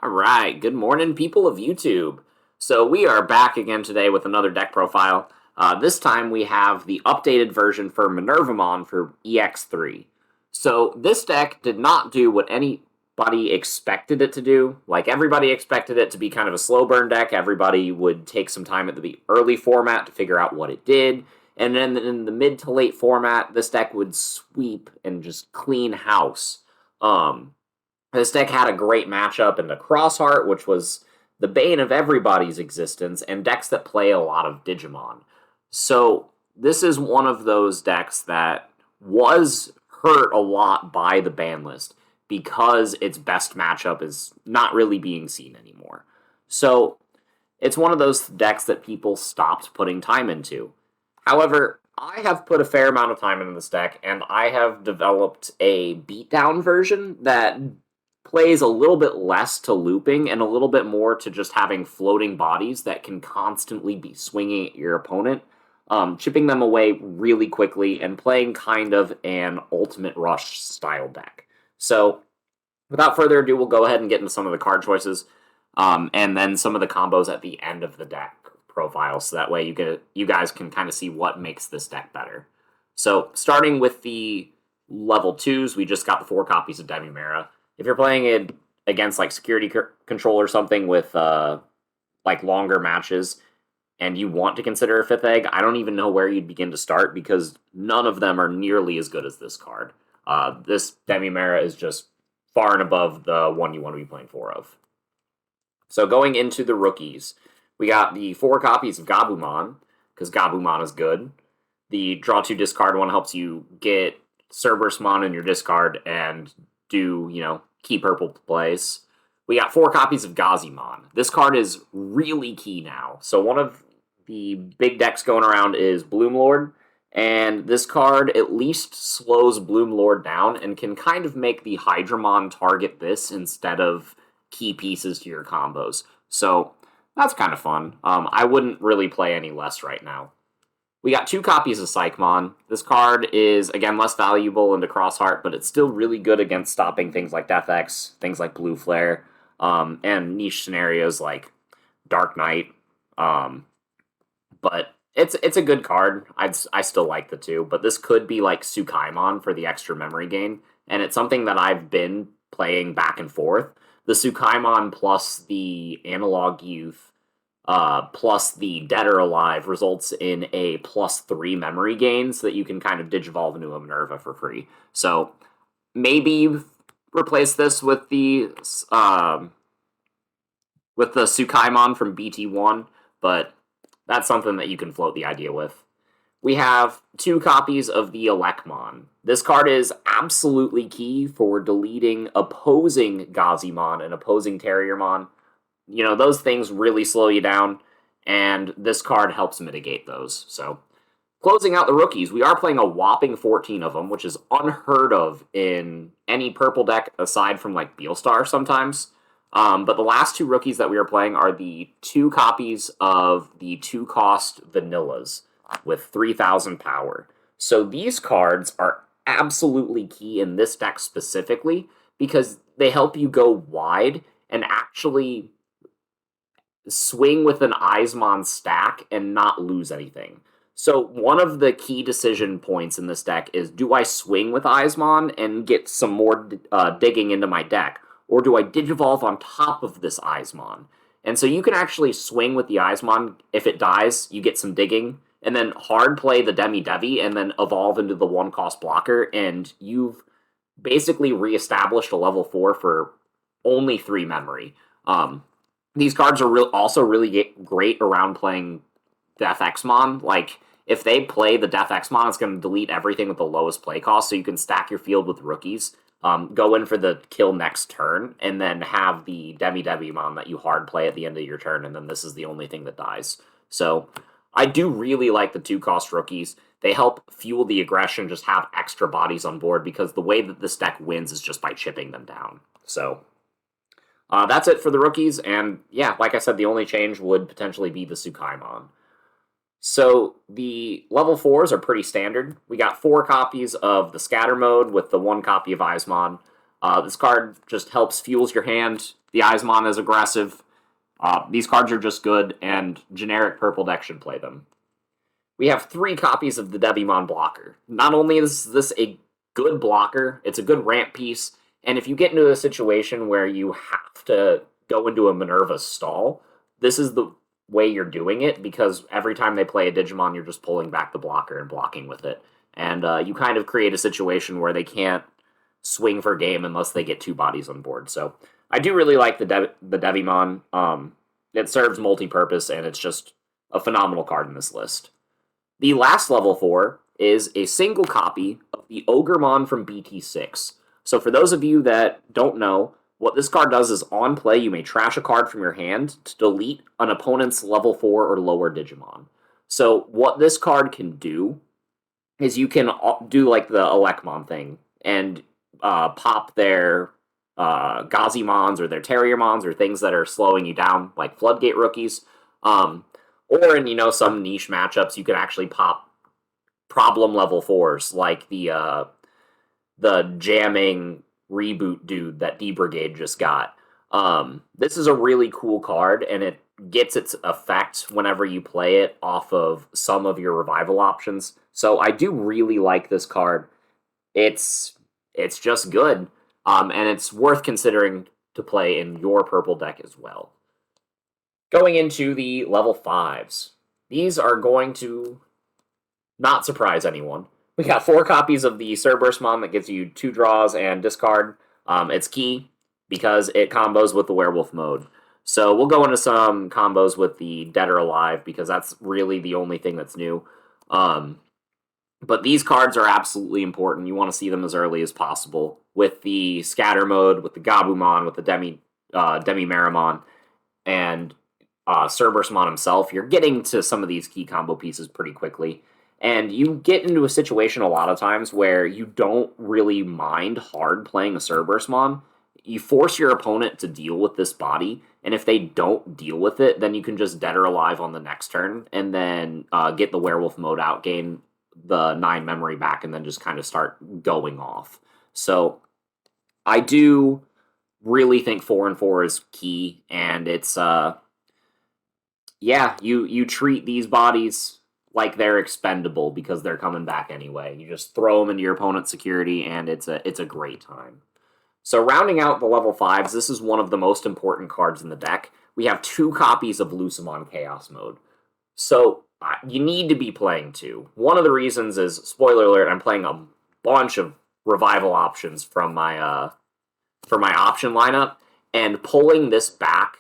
All right, good morning, people of YouTube. So we are back again today with another deck profile. This time we have the updated version for minervamon for EX3. So this deck did not do what anybody expected it to do. Like, everybody expected it to be kind of a slow burn deck. Everybody would take some time at the early format to figure out what it did. And then in the mid to late format, this deck would sweep and just clean house. This deck had a great matchup into Crossheart, which was the bane of everybody's existence, and decks that play a lot of Digimon. So this is one of those decks that was hurt a lot by the ban list because its best matchup is not really being seen anymore. So it's one of those decks that people stopped putting time into. However, I have put a fair amount of time into this deck, and I have developed a beatdown version that plays a little bit less to looping and a little bit more to just having floating bodies that can constantly be swinging at your opponent, chipping them away really quickly, and playing kind of an ultimate rush style deck. So, without further ado, we'll go ahead and get into some of the card choices, and then some of the combos at the end of the deck profile, so that way you guys can kind of see what makes this deck better. So, starting with the level 2s, we just got the 4 copies of Demimera. If you're playing it against like security control or something with like longer matches, and you want to consider a 5th egg, I don't even know where you'd begin to start because none of them are nearly as good as this card. This Demimera is just far and above the one you want to be playing 4 of. So going into the rookies, we got the 4 copies of Gabumon, because Gabumon is good. The draw 2 discard one helps you get Cerberusmon in your discard and do, key purple plays. We got 4 copies of Gazimon. This card is really key now. So one of the big decks going around is Bloomlord, and this card at least slows Bloomlord down and can kind of make the Hydramon target this instead of key pieces to your combos. So that's kind of fun. I wouldn't really play any less right now. We got 2 copies of Psychmon. This card is, again, less valuable into Crossheart, but it's still really good against stopping things like Death X, things like Blue Flare, and niche scenarios like Dark Knight. But it's a good card. I still like the 2, but this could be like Tsukaimon for the extra memory gain, and it's something that I've been playing back and forth. The Tsukaimon plus the Analog Youth plus the Dead or Alive results in a +3 memory gain so that you can kind of digivolve into a Minerva for free. So maybe replace this with the Tsukaimon from BT1, but that's something that you can float the idea with. We have 2 copies of the Elecmon. This card is absolutely key for deleting opposing Gazimon and opposing Terriermon. Those things really slow you down, and this card helps mitigate those. So, closing out the rookies, we are playing a whopping 14 of them, which is unheard of in any purple deck aside from like Beelstar sometimes. But the last 2 rookies that we are playing are the 2 copies of the 2-cost Vanillas with 3,000 power. So these cards are absolutely key in this deck specifically because they help you go wide and actually swing with an Eyesmon stack and not lose anything. So one of the key decision points in this deck is, do I swing with Eyesmon and get some more digging into my deck, or do I digivolve on top of this Eyesmon? And so you can actually swing with the Eyesmon. If it dies, you get some digging, and then hard play the Demi-Devi, and then evolve into the 1-cost blocker, and you've basically reestablished a level 4 for only 3 memory. These cards are also really great around playing Death Xmon. Like, if they play the Death Xmon, it's going to delete everything with the lowest play cost, so you can stack your field with rookies, go in for the kill next turn, and then have the Demi-Devimon that you hard play at the end of your turn, and then this is the only thing that dies. So, I do really like the 2-cost rookies. They help fuel the aggression, just have extra bodies on board, because the way that this deck wins is just by chipping them down. So, that's it for the rookies, and yeah, like I said, the only change would potentially be the Tsukaimon. So the level 4s are pretty standard. We got 4 copies of the Scatter Mode with the 1 copy of Eyesmon. This card just helps fuels your hand. The Eyesmon is aggressive. These cards are just good, and generic purple deck should play them. We have 3 copies of the Digimon blocker. Not only is this a good blocker, it's a good ramp piece, and if you get into a situation where you have to go into a Minerva stall, this is the way you're doing it, because every time they play a Digimon, you're just pulling back the blocker and blocking with it. And you kind of create a situation where they can't swing for game unless they get 2 bodies on board. So I do really like the Devimon. It serves multi-purpose, and it's just a phenomenal card in this list. The last level 4 is a single copy of the Ogremon from BT6. So for those of you that don't know, what this card does is on play, you may trash a card from your hand to delete an opponent's level 4 or lower Digimon. So what this card can do is you can do like the Elecmon thing and pop their Gazimons or their Terriermons or things that are slowing you down, like Floodgate Rookies. Or in, some niche matchups, you can actually pop problem level 4s, like the jamming reboot dude that D-Brigade just got. This is a really cool card, and it gets its effect whenever you play it off of some of your revival options. So I do really like this card. It's just good, and it's worth considering to play in your purple deck as well. Going into the level 5s. These are going to not surprise anyone. We got 4 copies of the Cerberusmon that gives you 2 draws and discard. It's key because it combos with the werewolf mode. So we'll go into some combos with the Dead or Alive because that's really the only thing that's new. But these cards are absolutely important. You want to see them as early as possible. With the Scatter mode, with the Gabumon, with the Demi-Meramon, and Cerberusmon himself, you're getting to some of these key combo pieces pretty quickly. And you get into a situation a lot of times where you don't really mind hard playing a Cerberusmon. You force your opponent to deal with this body, and if they don't deal with it, then you can just Dead or Alive on the next turn, and then get the Werewolf mode out, gain the 9 memory back, and then just kind of start going off. So I do really think 4 and 4 is key, and it's you treat these bodies like they're expendable because they're coming back anyway. You just throw them into your opponent's security, and it's a great time. So rounding out the level 5s, this is one of the most important cards in the deck. We have 2 copies of Lucemon Chaos Mode. So you need to be playing 2. One of the reasons is, spoiler alert, I'm playing a bunch of revival options from my for my option lineup, and pulling this back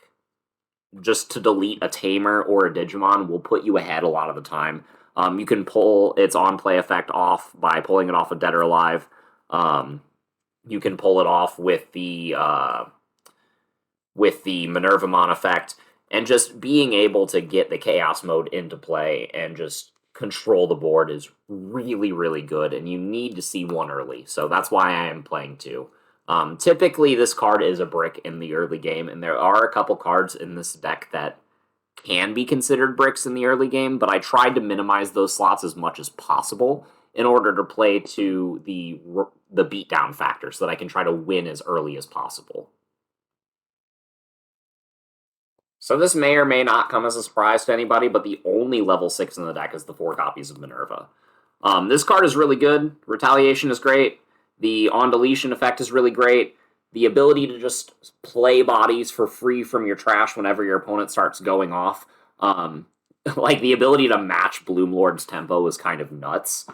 just to delete a Tamer or a Digimon will put you ahead a lot of the time. You can pull its on-play effect off by pulling it off of Dead or Alive. You can pull it off with the minervamon effect, and just being able to get the Chaos mode into play and just control the board is really, really good, and you need to see 1 early. So that's why I am playing 2. Typically, this card is a brick in the early game, and there are a couple cards in this deck that can be considered bricks in the early game, but I tried to minimize those slots as much as possible in order to play to the beatdown factor so that I can try to win as early as possible. So this may or may not come as a surprise to anybody, but the only level 6 in the deck is the 4 copies of Minerva. This card is really good. Retaliation is great. The on-deletion effect is really great. The ability to just play bodies for free from your trash whenever your opponent starts going off. Like, the ability to match Bloomlord's tempo is kind of nuts.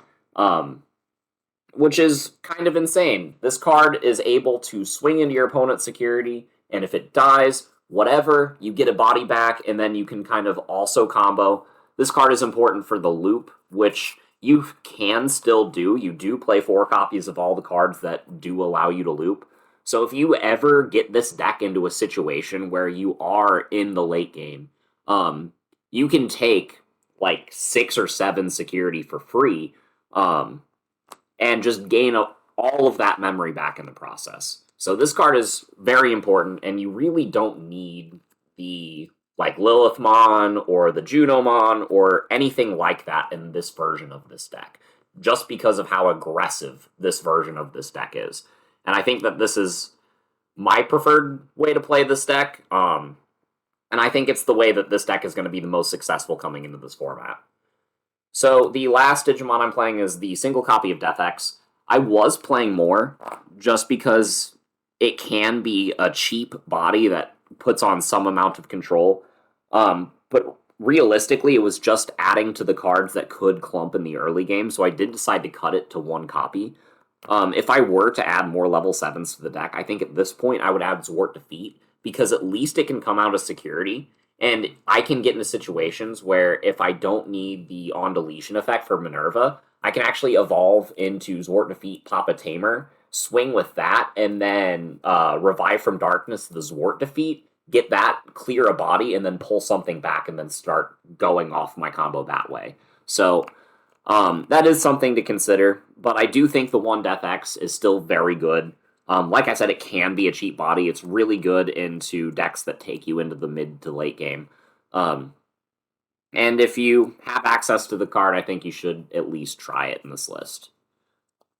Which is kind of insane. This card is able to swing into your opponent's security, and if it dies, whatever, you get a body back, and then you can kind of also combo. This card is important for the loop, which you can still do. You do play 4 copies of all the cards that do allow you to loop. So if you ever get this deck into a situation where you are in the late game, you can take like 6 or 7 security for free, and just gain all of that memory back in the process. So this card is very important, and you really don't need the Lilithmon or the Junomon or anything like that in this version of this deck, just because of how aggressive this version of this deck is. and I think that this is my preferred way to play this deck. And I think it's the way that this deck is going to be the most successful coming into this format. So the last Digimon I'm playing is the single copy of Death X. I was playing more just because it can be a cheap body that puts on some amount of control. But realistically, it was just adding to the cards that could clump in the early game, so I did decide to cut it to one copy. If I were to add more level 7s to the deck, I think at this point I would add Zwart Defeat, because at least it can come out of security, and I can get into situations where if I don't need the on deletion effect for Minerva, I can actually evolve into Zwart Defeat, pop a Tamer, swing with that, and then revive from darkness the Zwart Defeat, get that, clear a body, and then pull something back, and then start going off my combo that way. So that is something to consider, but I do think the one Death X is still very good. Like I said, it can be a cheap body. It's really good into decks that take you into the mid to late game. And if you have access to the card, I think you should at least try it in this list.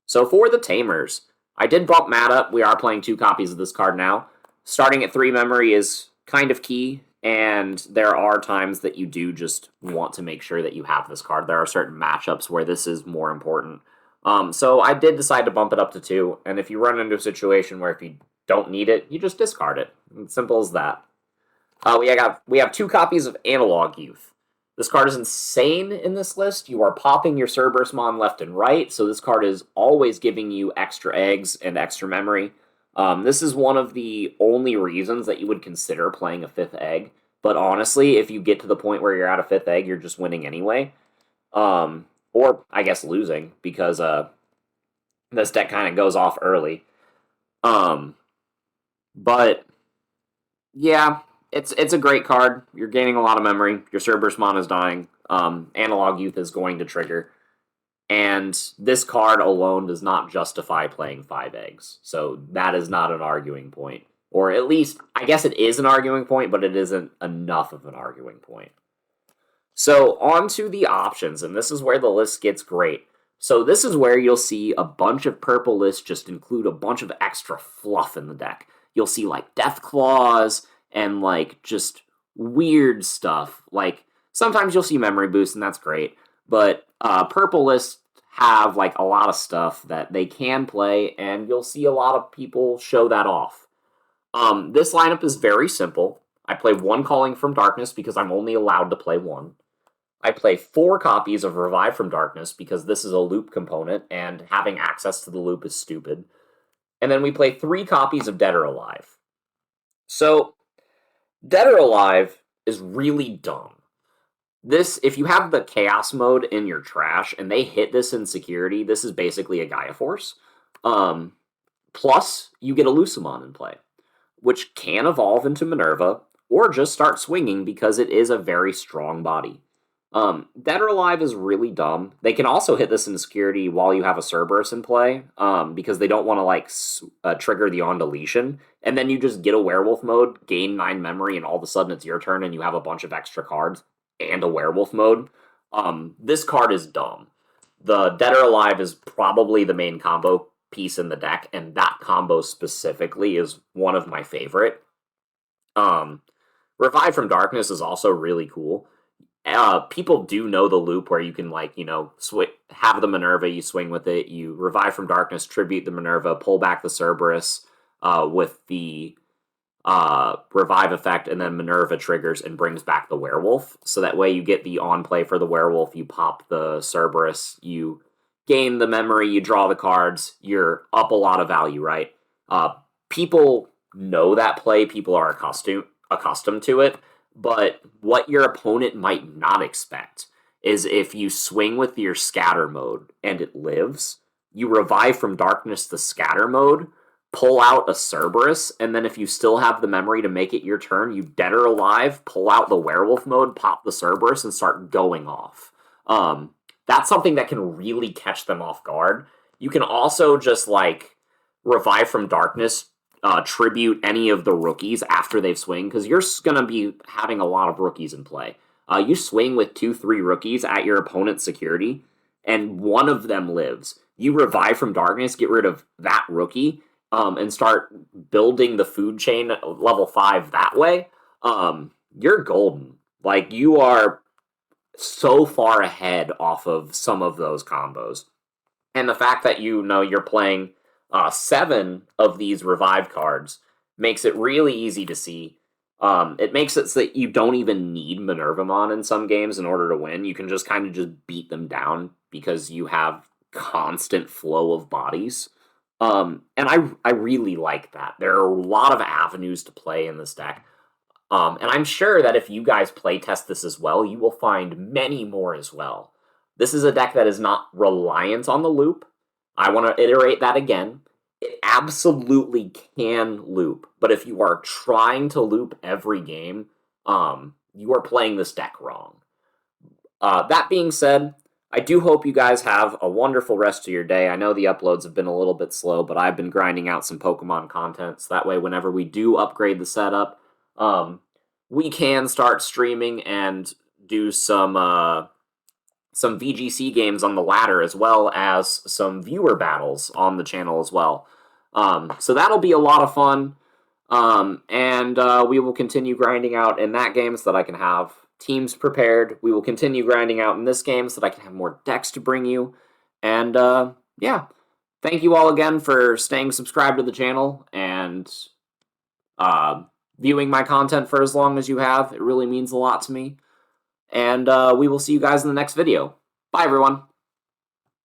So for the Tamers, I did bump Matt up. We are playing 2 copies of this card now. Starting at 3 memory is kind of key, and there are times that you do just want to make sure that you have this card. There are certain matchups where this is more important. So I did decide to bump it up to 2, and if you run into a situation where if you don't need it, you just discard it. It's simple as that. We have 2 copies of Analog Youth. This card is insane in this list. You are popping your Cerberusmon left and right, so this card is always giving you extra eggs and extra memory. This is one of the only reasons that you would consider playing a 5th egg, but honestly, if you get to the point where you're at a 5th egg, you're just winning anyway. Or, I guess, losing, because this deck kind of goes off early. But, yeah, it's a great card. You're gaining a lot of memory. Your Cerberusmon is dying. Analog Youth is going to trigger. And this card alone does not justify playing 5 eggs. So that is not an arguing point. Or at least, I guess it is an arguing point, but it isn't enough of an arguing point. So on to the options, and this is where the list gets great. So this is where you'll see a bunch of purple lists just include a bunch of extra fluff in the deck. You'll see like Death Claws and like just weird stuff. Like sometimes you'll see Memory Boost, and that's great. But purple lists have like a lot of stuff that they can play, and you'll see a lot of people show that off. This lineup is very simple. I play 1 Calling from Darkness because I'm only allowed to play 1. I play 4 copies of Revive from Darkness because this is a loop component, and having access to the loop is stupid. And then we play 3 copies of Dead or Alive. So, Dead or Alive is really dumb. This, if you have the Chaos mode in your trash, and they hit this in security, this is basically a Gaia Force. Plus, you get a Lucemon in play, which can evolve into Minerva, or just start swinging because it is a very strong body. Dead or Alive is really dumb. They can also hit this in security while you have a Cerberus in play, because they don't want to like trigger the on deletion, and then you just get a werewolf mode, gain 9 memory, and all of a sudden it's your turn and you have a bunch of extra cards and a werewolf mode. This card is dumb. The Dead or Alive is probably the main combo piece in the deck, and that combo specifically is one of my favorite. Revive from Darkness is also really cool. People do know the loop where you can, like, you know, have the Minerva, you swing with it, you Revive from Darkness, tribute the Minerva, pull back the Cerberus with the Revive effect, and then Minerva triggers and brings back the Werewolf. So that way you get the on play for the Werewolf, you pop the Cerberus, you gain the memory, you draw the cards, you're up a lot of value, right? People know that play, people are accustomed to it. But what your opponent might not expect is if you swing with your scatter mode and it lives, you revive from darkness the scatter mode, pull out a Cerberus, and then if you still have the memory to make it your turn, you Dead or Alive, pull out the werewolf mode, pop the Cerberus, and start going off. That's something that can really catch them off guard. You can also just, like, revive from darkness, tribute any of the rookies after they've swing, because you're going to be having a lot of rookies in play. You swing with 2-3 rookies at your opponent's security, and one of them lives. You revive from darkness, get rid of that rookie, and start building the food chain at level 5 that way, you're golden. Like, you are so far ahead off of some of those combos. And the fact that you're playing 7 of these revive cards makes it really easy to see. It makes it so that you don't even need minervamon in some games in order to win. You can just kind of just beat them down because you have constant flow of bodies. And I really like that. There are a lot of avenues to play in this deck. And I'm sure that if you guys play test this as well, you will find many more as well. This is a deck that is not reliant on the loop. I want to iterate that again. It absolutely can loop, but if you are trying to loop every game, you are playing this deck wrong. That being said, I do hope you guys have a wonderful rest of your day. I know the uploads have been a little bit slow, but I've been grinding out some Pokemon content, so that way whenever we do upgrade the setup, we can start streaming and do some VGC games on the ladder, as well as some viewer battles on the channel as well. So that'll be a lot of fun. And we will continue grinding out in that game so that I can have teams prepared. We will continue grinding out in this game so that I can have more decks to bring you. And yeah, thank you all again for staying subscribed to the channel and viewing my content for as long as you have. It really means a lot to me. And we will see you guys in the next video. Bye, everyone.